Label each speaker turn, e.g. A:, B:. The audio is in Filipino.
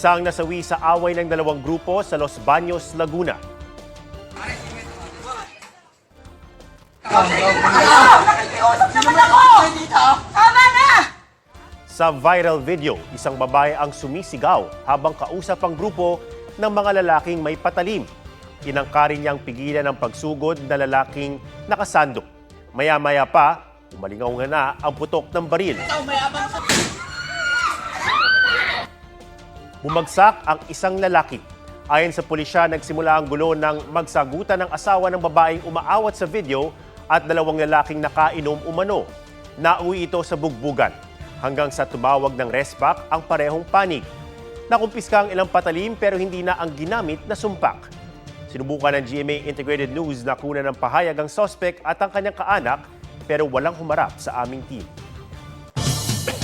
A: Isang nasawi sa away ng dalawang grupo sa Los Baños, Laguna. Sa viral video, isang babae ang sumisigaw habang kausap ang grupo ng mga lalaking may patalim. Tinangkarin niyang pigilan ang pagsugod na lalaking nakasando. Maya-maya pa, umalingaw nga na ang putok ng baril. Bumagsak ang isang lalaki. Ayon sa pulisya, nagsimula ang gulo ng magsagutan ng asawa ng babaeng umaawat sa video at dalawang lalaking nakainom umano. Nauwi ito sa bugbugan hanggang sa tumawag ng respac ang parehong panig. Nakumpiska ang ilang patalim pero hindi na ang ginamit na sumpak. Sinubukan ng GMA Integrated News na kunan ng pahayag ang suspect at ang kanyang kaanak pero walang humarap sa aming team.